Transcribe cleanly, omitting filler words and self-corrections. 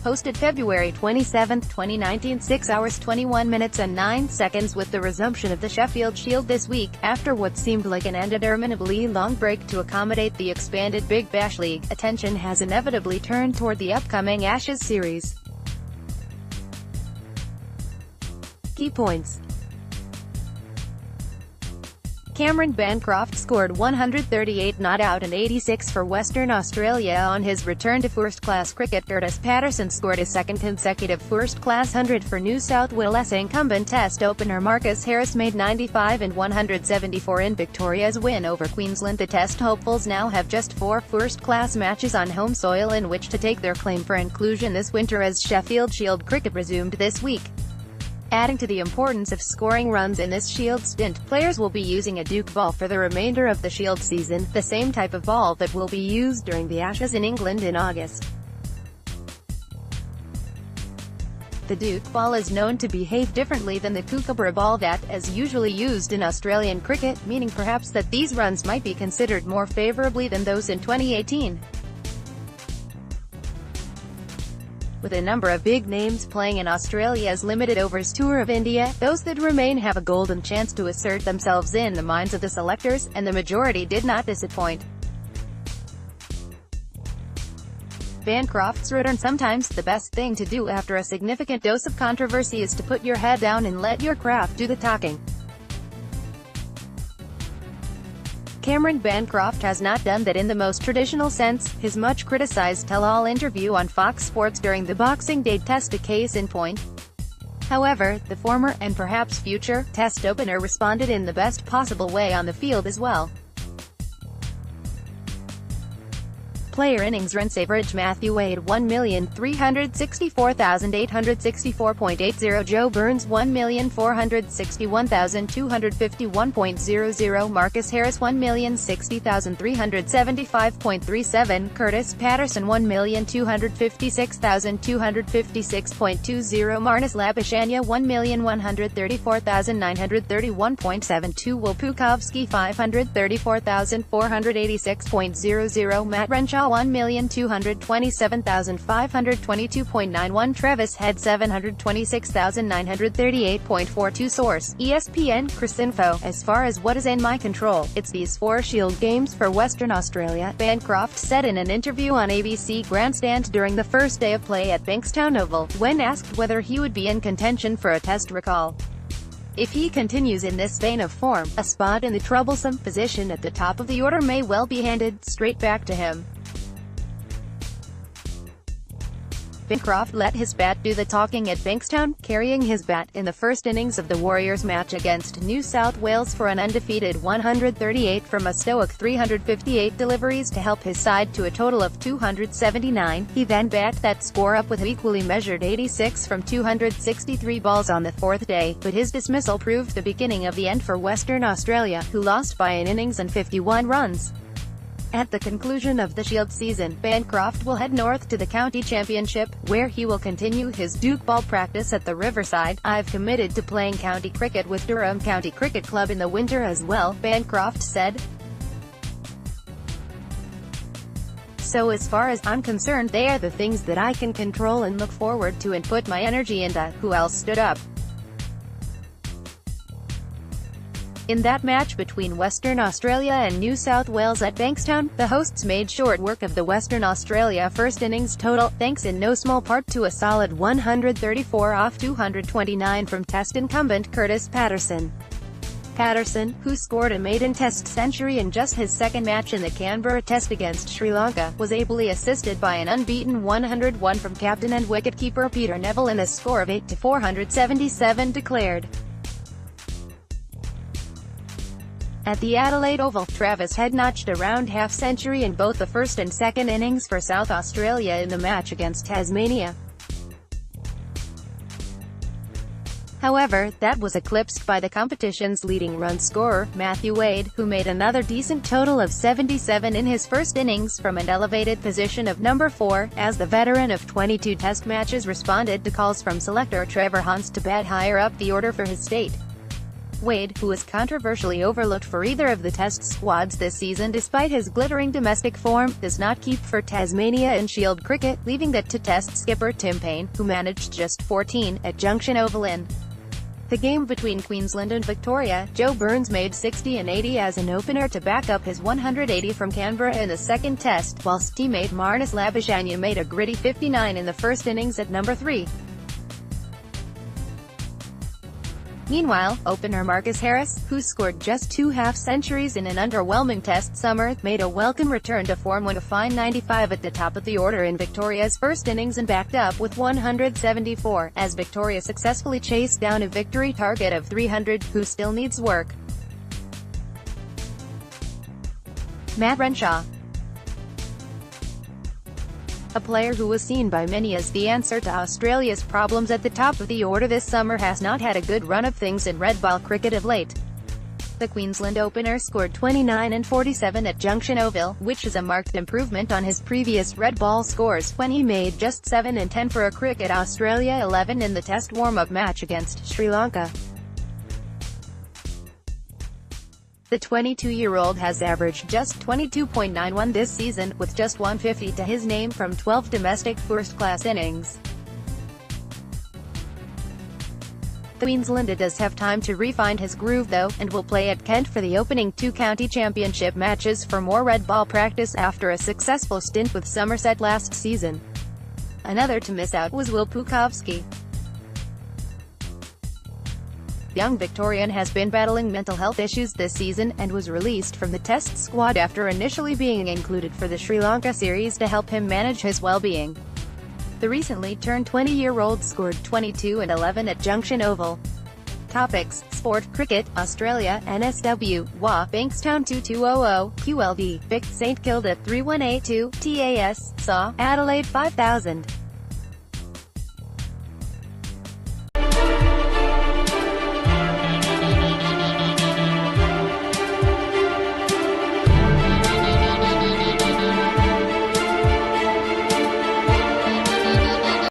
posted February 27, 2019, 6 hours 21 minutes and 9 seconds with the resumption of the Sheffield Shield this week, after what seemed like an indeterminably long break to accommodate the expanded Big Bash League. Attention has inevitably turned toward the upcoming Ashes series. Key points. Cameron Bancroft scored 138 not out and 86 for Western Australia on his return to first-class cricket. Curtis Patterson scored his second consecutive first-class 100 for New South Wales-incumbent Test opener Marcus Harris made 95 and 174 in Victoria's win over Queensland. The Test hopefuls now have just 4 first-class matches on home soil in which to take their claim for inclusion this winter as Sheffield Shield cricket resumed this week. Adding to the importance of scoring runs in this Shield stint, players will be using a Duke ball for the remainder of the Shield season, the same type of ball that will be used during the Ashes in England in August. The Duke ball is known to behave differently than the Kookaburra ball that is usually used in Australian cricket, meaning perhaps that these runs might be considered more favourably than those in 2018. With a number of big names playing in Australia's limited overs tour of India, those that remain have a golden chance to assert themselves in the minds of the selectors, and the majority did not disappoint. Bancroft's return. Sometimes the best thing to do after a significant dose of controversy is to put your head down and let your craft do the talking. Cameron Bancroft has not done that in the most traditional sense. His much criticized tell-all interview on Fox Sports during the Boxing Day Test a case in point. However, the former, and perhaps future, Test opener responded in the best possible way on the field as well. Player innings runs average. Matthew Wade 1,364,864.80, Joe Burns 1,461,251.00, Marcus Harris 1,060,375.37, Curtis Patterson 1,256,256.20, Marnus Labuschagne 1,134,931.72, Will Pukovski 534,486.00, Matt Renshaw 1,227,522.91, Travis Head 726,938.42. Source: ESPN. Cricinfo. As far as what is in my control, it's these 4 Shield games for Western Australia, Bancroft said in an interview on ABC Grandstand during the first day of play at Bankstown Oval, when asked whether he would be in contention for a Test recall. If he continues in this vein of form, a spot in the troublesome position at the top of the order may well be handed straight back to him. Bancroft let his bat do the talking at Bankstown, carrying his bat in the first innings of the Warriors match against New South Wales for an undefeated 138 from a stoic 358 deliveries to help his side to a total of 279. He then backed that score up with an equally measured 86 from 263 balls on the 4th day, but his dismissal proved the beginning of the end for Western Australia, who lost by an innings and 51 runs. At the conclusion of the Shield season, Bancroft will head north to the County Championship, where he will continue his Duke ball practice at the Riverside. I've committed to playing county cricket with Durham County Cricket Club in the winter as well, Bancroft said. So as far as I'm concerned, they are the things that I can control and look forward to and put my energy into. Who else stood up? In that match between Western Australia and New South Wales at Bankstown, the hosts made short work of the Western Australia first innings total, thanks in no small part to a solid 134 off 229 from Test incumbent Curtis Patterson. Patterson, who scored a maiden Test century in just his second match in the Canberra Test against Sri Lanka, was ably assisted by an unbeaten 101 from captain and wicketkeeper Peter Neville and a score of 8-477 declared. At the Adelaide Oval, Travis Head notched a round half-century in both the first and second innings for South Australia in the match against Tasmania. However, that was eclipsed by the competition's leading run scorer, Matthew Wade, who made another decent total of 77 in his first innings from an elevated position of number 4, as the veteran of 22 Test matches responded to calls from selector Trevor Hunt to bat higher up the order for his state. Wade, who was controversially overlooked for either of the Test squads this season despite his glittering domestic form, does not keep for Tasmania and Shield cricket, leaving that to Test skipper Tim Paine, who managed just 14 at Junction Oval in the game between Queensland and Victoria. Joe Burns made 60 and 80 as an opener to back up his 180 from Canberra in the second Test, whilst teammate Marnus Labuschagne made a gritty 59 in the first innings at number 3. Meanwhile, opener Marcus Harris, who scored just 2 half-centuries in an underwhelming Test summer, made a welcome return to form when a fine 95 at the top of the order in Victoria's first innings and backed up with 174, as Victoria successfully chased down a victory target of 300, who still needs work. Matt Renshaw, a player who was seen by many as the answer to Australia's problems at the top of the order this summer, has not had a good run of things in red ball cricket of late. The Queensland opener scored 29 and 47 at Junction Oval, which is a marked improvement on his previous red ball scores, when he made just 7 and 10 for a Cricket Australia 11 in the Test warm-up match against Sri Lanka. The 22-year-old has averaged just 22.91 this season, with just 150 to his name from 12 domestic first-class innings. The Queenslander does have time to refine his groove though, and will play at Kent for the opening 2 county championship matches for more red ball practice after a successful stint with Somerset last season. Another to miss out was Will Pucovski. Young Victorian has been battling mental health issues this season, and was released from the Test squad after initially being included for the Sri Lanka series to help him manage his well-being. The recently turned 20-year-old scored 22 and 11 at Junction Oval. Topics: Sport, Cricket, Australia, NSW, WA, Bankstown 2200, QLV, Vic, St Kilda 3182, TAS, SAW, Adelaide 5000.